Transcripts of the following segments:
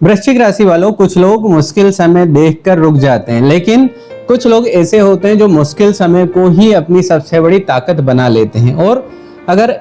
वृश्चिक राशि वालों, कुछ लोग मुश्किल समय देखकर रुक जाते हैं, लेकिन कुछ लोग ऐसे होते हैं जो मुश्किल समय को ही अपनी सबसे बड़ी ताकत बना लेते हैं। और अगर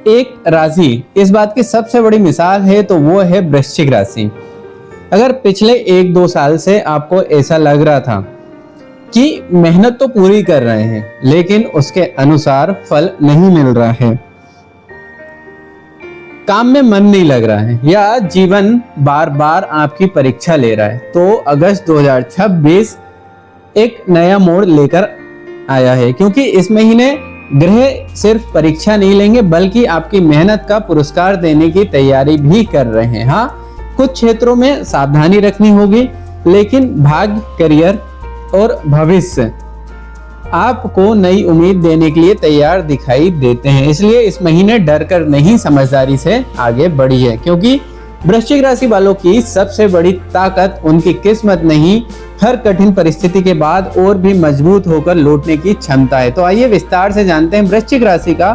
एक राशि इस बात की सबसे बड़ी मिसाल है तो वो है वृश्चिक राशि। अगर पिछले 1-2 साल से आपको ऐसा लग रहा था कि मेहनत तो पूरी कर रहे हैं लेकिन उसके अनुसार फल नहीं मिल रहा है, काम में मन नहीं लग रहा है, या जीवन बार बार आपकी परीक्षा ले रहा है, तो अगस्त 2026 एक नया मोड़ लेकर आया है। क्योंकि इस महीने ग्रह सिर्फ परीक्षा नहीं लेंगे बल्कि आपकी मेहनत का पुरस्कार देने की तैयारी भी कर रहे हैं। हाँ, कुछ क्षेत्रों में सावधानी रखनी होगी, लेकिन भाग्य, करियर और भविष्य आपको नई उम्मीद देने के लिए तैयार दिखाई देते हैं। इसलिए इस महीने डर कर नहीं, समझदारी से आगे बढ़ी है, क्योंकि वृश्चिक राशि वालों की सबसे बड़ी ताकत उनकी किस्मत नहीं, हर कठिन परिस्थिति के बाद और भी मजबूत होकर लौटने की क्षमता है। तो आइए विस्तार से जानते हैं वृश्चिक राशि का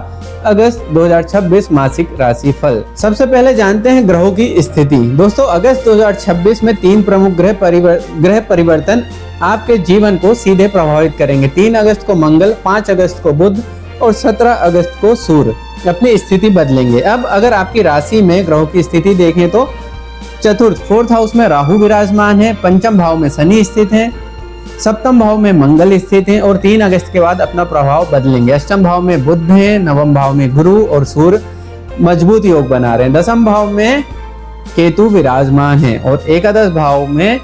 अगस्त 2026 मासिक राशि फल। सबसे पहले जानते हैं ग्रहों की स्थिति। दोस्तों, अगस्त 2026 में 3 प्रमुख ग्रह परिवर्तन आपके जीवन को सीधे प्रभावित करेंगे। 3 अगस्त को मंगल, 5 अगस्त को बुध और 17 अगस्त को सूर्य अपनी स्थिति बदलेंगे। अब अगर आपकी राशि में ग्रहों की स्थिति देखें तो चतुर्थ 4th हाउस में राहु विराजमान है, पंचम भाव में शनि स्थित है, सप्तम भाव में मंगल स्थित है और 3 अगस्त के बाद अपना प्रभाव बदलेंगे। अष्टम भाव में बुध है, नवम भाव में गुरु और सूर्य मजबूत योग बना रहे हैं, दसम भाव में केतु विराजमान है और एकादश भाव में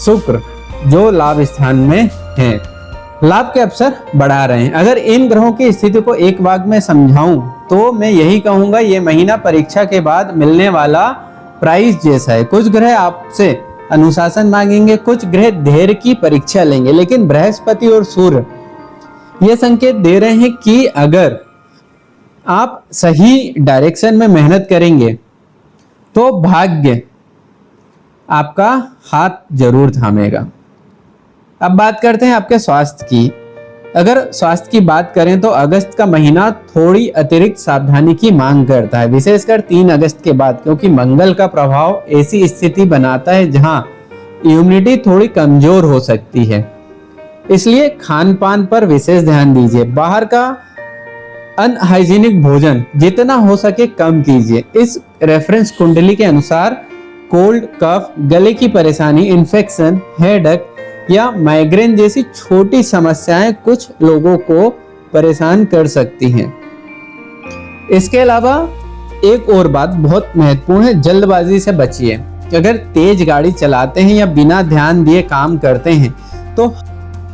शुक्र जो लाभ स्थान में है, लाभ के अवसर बढ़ा रहे हैं। अगर इन ग्रहों की स्थिति को एक वाक्य में समझाऊं तो मैं यही कहूंगा, ये महीना परीक्षा के बाद मिलने वाला प्राइज जैसा है। कुछ ग्रह आपसे अनुशासन मांगेंगे, कुछ ग्रह धैर्य की परीक्षा लेंगे, लेकिन बृहस्पति और सूर्य ये संकेत दे रहे हैं कि अगर आप सही डायरेक्शन में मेहनत करेंगे तो भाग्य आपका हाथ जरूर थामेगा। अब बात करते हैं आपके स्वास्थ्य की। अगर स्वास्थ्य की बात करें तो अगस्त का महीना थोड़ी अतिरिक्त सावधानी की मांग करता है, विशेषकर 3 अगस्त के बाद, क्योंकि मंगल का प्रभाव ऐसी स्थिति बनाता है जहां इम्यूनिटी थोड़ी कमजोर हो सकती है। इसलिए खान पान पर विशेष ध्यान दीजिए। बाहर का अनहाइजीनिक भोजन जितना हो सके कम कीजिए। इस रेफरेंस कुंडली के अनुसार कोल्ड, कफ, गले की परेशानी, इन्फेक्शन, हेडेक या माइग्रेन जैसी छोटी समस्याएं कुछ लोगों को परेशान कर सकती हैं। इसके अलावा एक और बात बहुत महत्वपूर्ण है, जल्दबाजी से बचिए। अगर तेज गाड़ी चलाते हैं या बिना ध्यान दिए काम करते हैं तो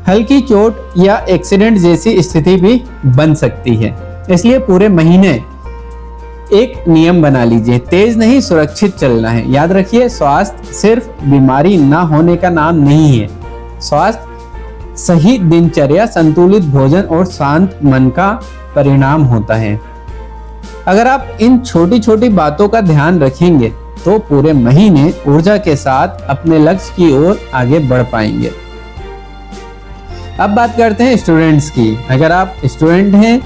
हल्की चोट या एक्सीडेंट जैसी स्थिति भी बन सकती है। इसलिए पूरे महीने एक नियम बना लीजिए, तेज नहीं, सुरक्षित चलना है। याद रखिए, स्वास्थ्य सिर्फ बीमारी ना होने का नाम नहीं है। स्वास्थ्य सही दिनचर्या, संतुलित भोजन और शांत मन का परिणाम होता है। अगर आप इन छोटी छोटी बातों का ध्यान रखेंगे तो पूरे महीने ऊर्जा के साथ अपने लक्ष्य की ओर आगे बढ़ पाएंगे। अब बात करते हैं स्टूडेंट्स की। अगर आप स्टूडेंट हैं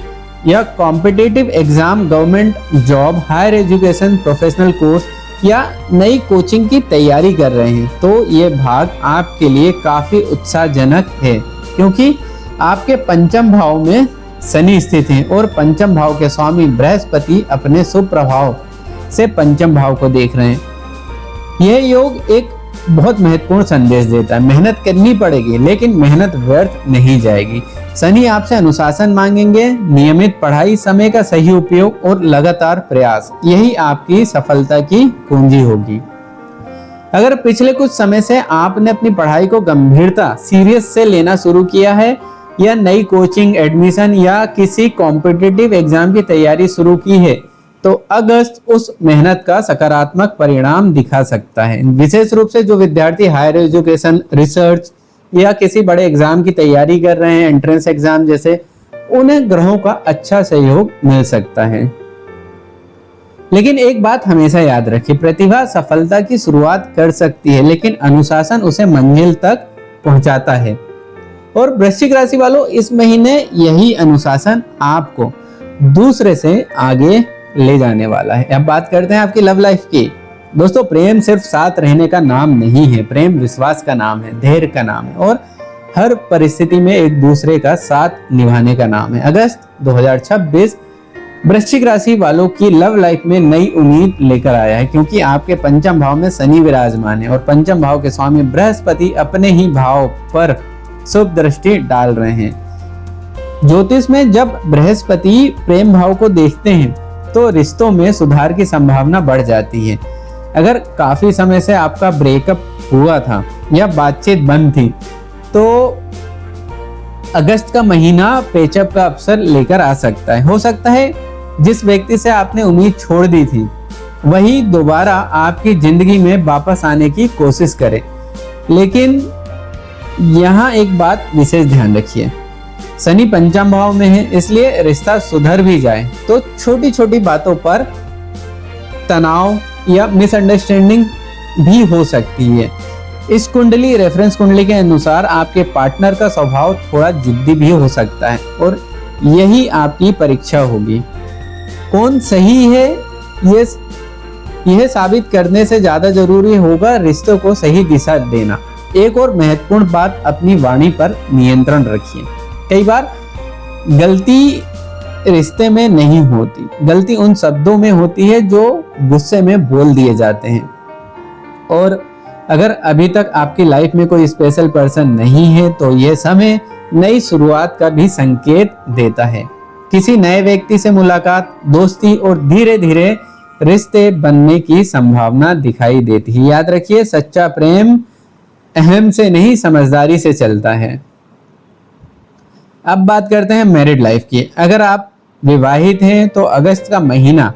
या competitive exam, government job, higher education, professional course या नई कोचिंग की तैयारी कर रहे हैं तो ये भाग आपके लिए काफी उत्साहजनक है, क्योंकि आपके पंचम भाव में शनि स्थित है और पंचम भाव के स्वामी बृहस्पति अपने शुभ प्रभाव से पंचम भाव को देख रहे हैं। यह योग एक बहुत महत्वपूर्ण संदेश देता है, मेहनत करनी पड़ेगी लेकिन मेहनत व्यर्थ नहीं जाएगी। शनि आपसे अनुशासन मांगेंगे, नियमित पढ़ाई, समय का सही उपयोग और लगातार प्रयास, यही आपकी सफलता की कुंजी होगी। अगर पिछले कुछ समय से आपने अपनी पढ़ाई को गंभीरता, सीरियस से लेना शुरू किया है या नई कोचिंग, एडमिशन या किसी कॉम्पिटिटिव एग्जाम की तैयारी शुरू की है तो अगस्त उस मेहनत का सकारात्मक परिणाम दिखा सकता है। विशेष रूप से जो विद्यार्थी हायर एजुकेशन, रिसर्च या किसी बड़े एग्जाम की तैयारी कर रहे हैं, एंट्रेंस एग्जाम जैसे, उन्हें ग्रहों का अच्छा सहयोग मिल सकता है। लेकिन एक बात हमेशा याद रखिए, प्रतिभा सफलता की शुरुआत कर सकती है लेकिन अनुशासन उसे मंजिल तक पहुंचाता है। और वृश्चिक राशि वालों, इस महीने यही अनुशासन आपको दूसरे से आगे ले जाने वाला है। अब बात करते हैं आपकी लव लाइफ की। दोस्तों प्रेम सिर्फ साथ रहने का नाम नहीं है, प्रेम विश्वास का नाम है, धैर्य का नाम है और हर परिस्थिति में एक दूसरे का साथ निभाने का नाम है। अगस्त 2026 वृश्चिक राशि वालों की लव लाइफ में नई उम्मीद लेकर आया है, क्योंकि आपके पंचम भाव में शनि विराजमान है और पंचम भाव के स्वामी बृहस्पति अपने ही भाव पर शुभ दृष्टि डाल रहे हैं। ज्योतिष में जब बृहस्पति प्रेम भाव को देखते हैं तो रिश्तों में सुधार की संभावना बढ़ जाती है। अगर काफी समय से आपका ब्रेकअप हुआ था या बातचीत बंद थी तो अगस्त का महीना पेचअप का अवसर लेकर आ सकता है। हो सकता है जिस व्यक्ति से आपने उम्मीद छोड़ दी थी वही दोबारा आपकी जिंदगी में वापस आने की कोशिश करे, लेकिन यहाँ एक बात विशेष ध्यान रखिए, शनि पंचम भाव में है, इसलिए रिश्ता सुधर भी जाए तो छोटी छोटी बातों पर तनाव या मिसअंडरस्टैंडिंग भी हो सकती है। इस कुंडली रेफरेंस कुंडली के अनुसार आपके पार्टनर का स्वभाव थोड़ा जिद्दी भी हो सकता है और यही आपकी परीक्षा होगी। कौन सही है यह साबित करने से ज्यादा जरूरी होगा रिश्तों को सही दिशा देना। एक और महत्वपूर्ण बात, अपनी वाणी पर नियंत्रण रखिए। कई बार गलती रिश्ते में नहीं होती, गलती उन शब्दों में होती है जो गुस्से में बोल दिए जाते हैं। और अगर अभी तक आपकी लाइफ में कोई स्पेशल पर्सन नहीं है तो यह समय नई शुरुआत का भी संकेत देता है। किसी नए व्यक्ति से मुलाकात, दोस्ती और धीरे धीरे रिश्ते बनने की संभावना दिखाई देती है। याद रखिए, सच्चा प्रेम अहम से नहीं समझदारी से चलता है। अब बात करते हैं मैरिड लाइफ की। अगर आप विवाहित हैं तो अगस्त का महीना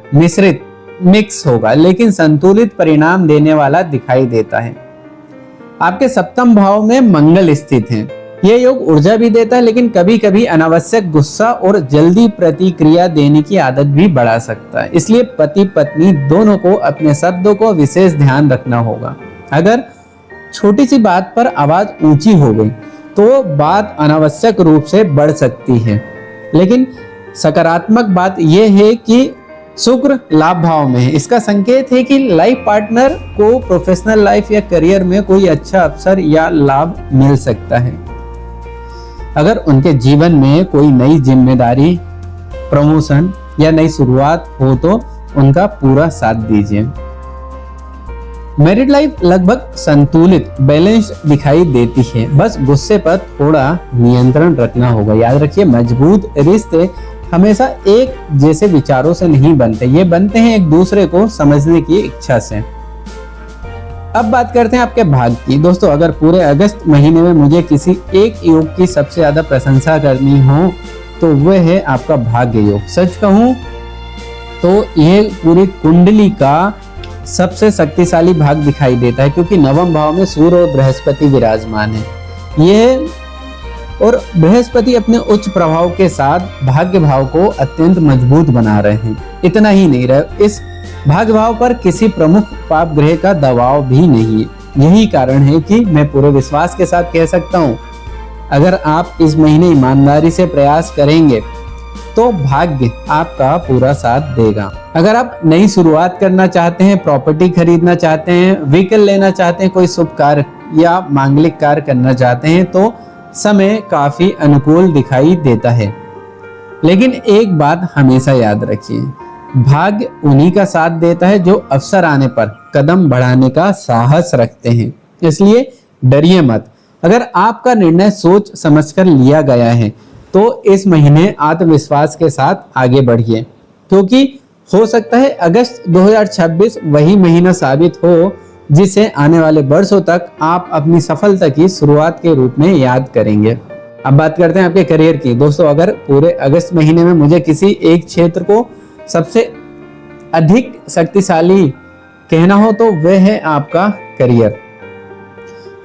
मिक्स होगा लेकिन संतुलित परिणाम देने वाला दिखाई देता है। आपके सप्तम भाव में मंगल स्थित है। यह योग ऊर्जा भी देता है लेकिन कभी कभी अनावश्यक गुस्सा और जल्दी प्रतिक्रिया देने की आदत भी बढ़ा सकता है, इसलिए पति पत्नी दोनों को अपने शब्दों को विशेष ध्यान रखना होगा। अगर छोटी सी बात पर आवाज ऊंची हो गई तो बात अनावश्यक रूप से बढ़ सकती है, लेकिन सकारात्मक बात यह है कि शुक्र लाभ भाव में है। इसका संकेत है कि लाइफ पार्टनर को प्रोफेशनल लाइफ या करियर में कोई अच्छा अवसर या लाभ मिल सकता है। अगर उनके जीवन में कोई नई जिम्मेदारी, प्रमोशन या नई शुरुआत हो तो उनका पूरा साथ दीजिए। मैरिड लाइफ लगभग संतुलित, बैलेंस्ड दिखाई देती है, बस गुस्से पर थोड़ा नियंत्रण रखना होगा। याद रखिए, मजबूत रिश्ते हमेशा एक जैसे विचारों से नहीं बनते, ये बनते हैं एक दूसरे को समझने की इच्छा से। अब बात करते हैं आपके भाग्य की। दोस्तों, अगर पूरे अगस्त महीने में मुझे किसी एक योग की सबसे ज्यादा प्रशंसा करनी हो तो वह है आपका भाग्य योग। सच कहूं तो यह पूरी कुंडली का सबसे शक्तिशाली भाग दिखाई देता है, क्योंकि नवम भाव में सूर्य और बृहस्पति विराजमान है। यह और बृहस्पति अपने उच्च प्रभाव के साथ भाग्य भाव को अत्यंत मजबूत बना रहे हैं। इतना ही नहीं रहे, इस भाग्य भाव पर किसी प्रमुख पाप ग्रह का दबाव भी नहीं है। यही कारण है कि मैं पूरे विश्वास के साथ कह सकता हूँ, अगर आप इस महीने ईमानदारी से प्रयास करेंगे तो भाग्य आपका पूरा साथ देगा। अगर आप नई शुरुआत करना चाहते हैं, प्रॉपर्टी खरीदना चाहते हैं, व्हीकल लेना चाहते हैं, कोई शुभ कार्य या मांगलिक कार्य करना चाहते हैं तो समय काफी अनुकूल दिखाई देता है। लेकिन एक बात हमेशा याद रखिए, भाग्य उन्हीं का साथ देता है जो अवसर आने पर कदम बढ़ाने का साहस रखते हैं। इसलिए डरिए मत। अगर आपका निर्णय सोच समझकर लिया गया है तो इस महीने आत्मविश्वास के साथ आगे बढ़िए, क्योंकि हो सकता है अगस्त 2026 वही महीना साबित हो जिसे आने वाले वर्षों तक आप अपनी सफलता की शुरुआत के रूप में याद करेंगे। अब बात करते हैं आपके करियर की। दोस्तों, अगर पूरे अगस्त महीने में मुझे किसी एक क्षेत्र को सबसे अधिक शक्तिशाली कहना हो तो वह है आपका करियर,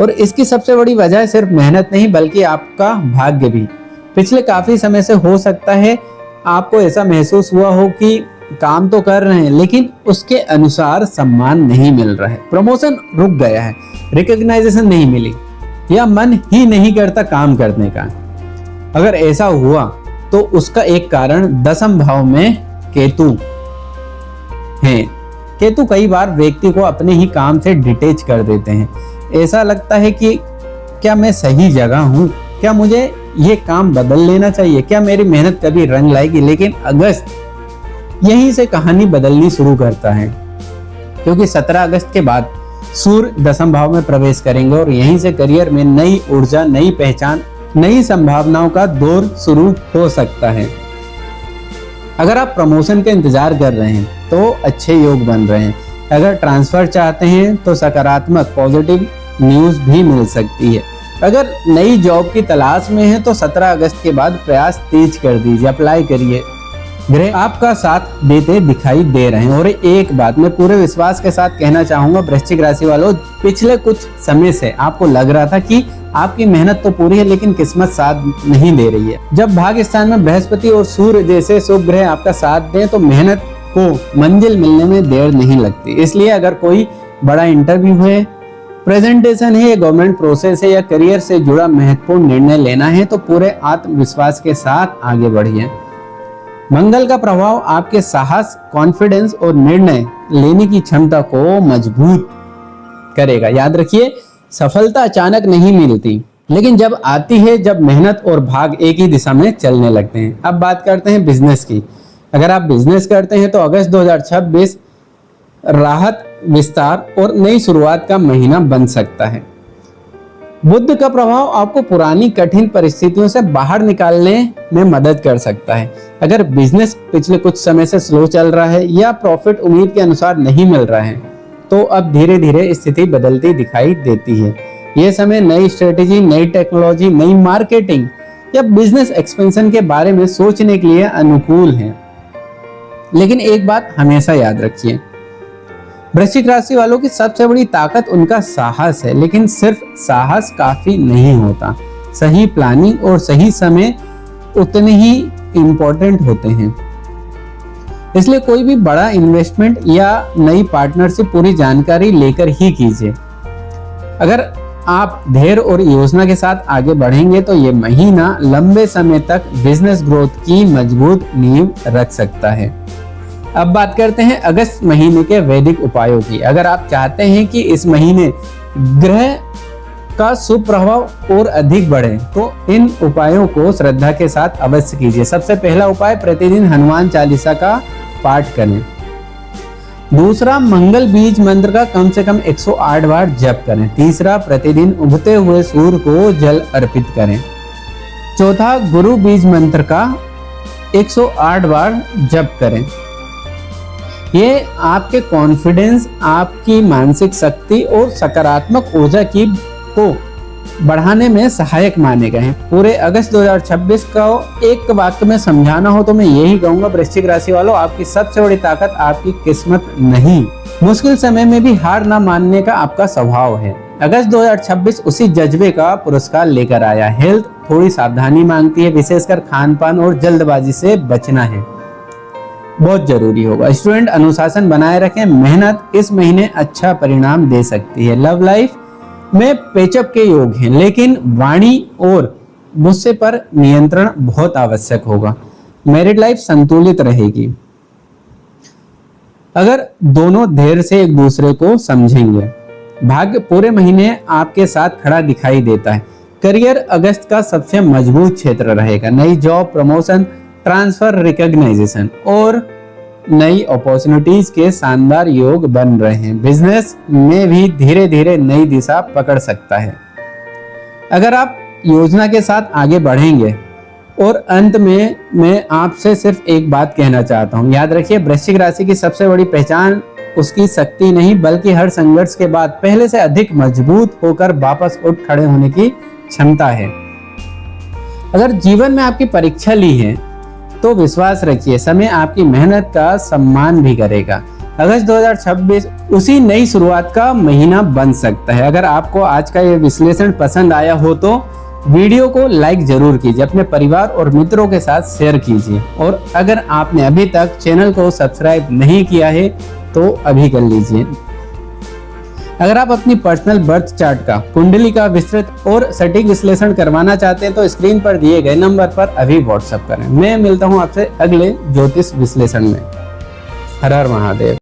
और इसकी सबसे बड़ी वजह सिर्फ मेहनत नहीं बल्कि आपका भाग्य भी। पिछले काफी समय से हो सकता है आपको ऐसा महसूस हुआ हो कि काम तो कर रहे हैं लेकिन उसके अनुसार सम्मान नहीं मिल रहा है, प्रमोशन रुक गया है, रिकॉग्नाइजेशन नहीं मिली या मन ही नहीं करता काम करने का। अगर ऐसा हुआ तो उसका एक कारण दसम भाव में केतु है। केतु कई बार व्यक्ति को अपने ही काम से डिटेच कर देते हैं। ऐसा लगता है कि क्या मैं सही जगह हूँ, क्या मुझे ये काम बदल लेना चाहिए, क्या मेरी मेहनत कभी रंग लाएगी। लेकिन अगस्त यहीं से कहानी बदलनी शुरू करता है, क्योंकि 17 अगस्त के बाद सूर्य दशम भाव में प्रवेश करेंगे और यहीं से करियर में नई ऊर्जा, नई पहचान, नई संभावनाओं का दौर शुरू हो सकता है। अगर आप प्रमोशन का इंतजार कर रहे हैं तो अच्छे योग बन रहे हैं। अगर ट्रांसफर चाहते हैं तो सकारात्मक पॉजिटिव न्यूज भी मिल सकती है। अगर नई जॉब की तलाश में है तो 17 अगस्त के बाद प्रयास तेज कर दीजिए, अप्लाई करिए। ग्रह आपका साथ देते दिखाई दे रहे हैं। और एक बात मैं पूरे विश्वास के साथ कहना चाहूंगा वृश्चिक राशि वालों, पिछले कुछ समय से आपको लग रहा था कि आपकी मेहनत तो पूरी है लेकिन किस्मत साथ नहीं दे रही है। जब भाग्य स्थान में बृहस्पति और सूर्य जैसे शुभ ग्रह आपका साथ दें तो मेहनत को मंजिल मिलने में देर नहीं लगती। इसलिए अगर कोई बड़ा इंटरव्यू है, प्रेजेंटेशन है, गवर्नमेंट प्रोसेस है या करियर से जुड़ा महत्वपूर्ण निर्णय लेना है तो पूरे आत्मविश्वास के साथ आगे बढ़िए। मंगल का प्रभाव आपके साहस, कॉन्फिडेंस और निर्णय लेने की क्षमता को मजबूत करेगा। याद रखिए, सफलता अचानक नहीं मिलती, लेकिन जब आती है जब मेहनत और भाग एक ही दिशा में चलने लगते हैं। अब बात करते हैं बिजनेस की। अगर आप बिजनेस करते हैं तो अगस्त 2026 राहत, विस्तार और नई शुरुआत का महीना बन सकता है। बुध का प्रभाव आपको पुरानी कठिन परिस्थितियों से बाहर निकालने में मदद कर सकता है। अगर बिजनेस पिछले कुछ समय से स्लो चल रहा है या प्रॉफिट उम्मीद के अनुसार नहीं मिल रहा है तो अब धीरे धीरे स्थिति बदलती दिखाई देती है। यह समय नई स्ट्रेटेजी, नई टेक्नोलॉजी, नई मार्केटिंग या बिजनेस एक्सपेंशन के बारे में सोचने के लिए अनुकूल है। लेकिन एक बात हमेशा याद रखिए, वृश्चिक राशि वालों की सबसे बड़ी ताकत उनका साहस है, लेकिन सिर्फ साहस काफी नहीं होता। सही प्लानिंग और सही समय उतने ही इम्पोर्टेंट होते हैं। इसलिए कोई भी बड़ा इन्वेस्टमेंट या नई पार्टनरशिप पूरी जानकारी लेकर ही कीजिए। अगर आप धैर्य और योजना के साथ आगे बढ़ेंगे तो ये महीना लंबे समय तक बिजनेस ग्रोथ की मजबूत नींव रख सकता है। अब बात करते हैं अगस्त महीने के वैदिक उपायों की। अगर आप चाहते हैं कि इस महीने ग्रह का शुभ प्रभाव और अधिक बढ़े तो इन उपायों को श्रद्धा के साथ अवश्य कीजिए। सबसे पहला उपाय, प्रतिदिन हनुमान चालीसा का पाठ करें। दूसरा, मंगल बीज मंत्र का कम से कम 108 बार जप करें। तीसरा, प्रतिदिन उगते हुए सूर्य को जल अर्पित करें। चौथा, गुरु बीज मंत्र का 108 बार जप करें। ये आपके कॉन्फिडेंस, आपकी मानसिक शक्ति और सकारात्मक ऊर्जा को बढ़ाने में सहायक माने गए हैं। पूरे अगस्त 2026 को एक वाक्य में समझाना हो तो मैं यही कहूंगा, वृश्चिक राशि वालों, आपकी सबसे बड़ी ताकत आपकी किस्मत नहीं, मुश्किल समय में भी हार ना मानने का आपका स्वभाव है। अगस्त 2026 उसी जज्बे का पुरस्कार लेकर आया। हेल्थ थोड़ी सावधानी मांगती है, विशेषकर खान पान और जल्दबाजी से बचना है, बहुत जरूरी होगा। स्टूडेंट अनुशासन बनाए रखें, मेहनत इस महीने अच्छा परिणाम दे सकती है। लव लाइफ में पेचअप के योग हैं, लेकिन वाणी और गुस्से पर नियंत्रण बहुत आवश्यक होगा। मैरिड लाइफ संतुलित रहेगी अगर दोनों धैर्य से एक दूसरे को समझेंगे। भाग्य पूरे महीने आपके साथ खड़ा दिखाई देता है। करियर अगस्त का सबसे मजबूत क्षेत्र रहेगा। नई जॉब, प्रमोशन, ट्रांसफर, रिकॉग्नाइजेशन और नई अपॉर्चुनिटीज के शानदार योग बन रहे हैं। बिजनेस में भी धीरे धीरे नई दिशा पकड़ सकता है अगर आप योजना के साथ आगे बढ़ेंगे। और अंत में मैं आपसे सिर्फ एक बात कहना चाहता हूं, याद रखिए, वृश्चिक राशि की सबसे बड़ी पहचान उसकी शक्ति नहीं बल्कि हर संघर्ष के बाद पहले से अधिक मजबूत होकर वापस उठ खड़े होने की क्षमता है। अगर जीवन में आपकी परीक्षा ली है तो विश्वास रखिए, समय आपकी मेहनत का सम्मान भी करेगा। अगस्त 2026 उसी नई शुरुआत का महीना बन सकता है। अगर आपको आज का ये विश्लेषण पसंद आया हो तो वीडियो को लाइक जरूर कीजिए, अपने परिवार और मित्रों के साथ शेयर कीजिए। और अगर आपने अभी तक चैनल को सब्सक्राइब नहीं किया है तो अभी कर लीजिए। अगर आप अपनी पर्सनल बर्थ चार्ट का, कुंडली का विस्तृत और सटीक विश्लेषण करवाना चाहते हैं तो स्क्रीन पर दिए गए नंबर पर अभी व्हाट्सएप करें। मैं मिलता हूं आपसे अगले ज्योतिष विश्लेषण में। हर हर महादेव।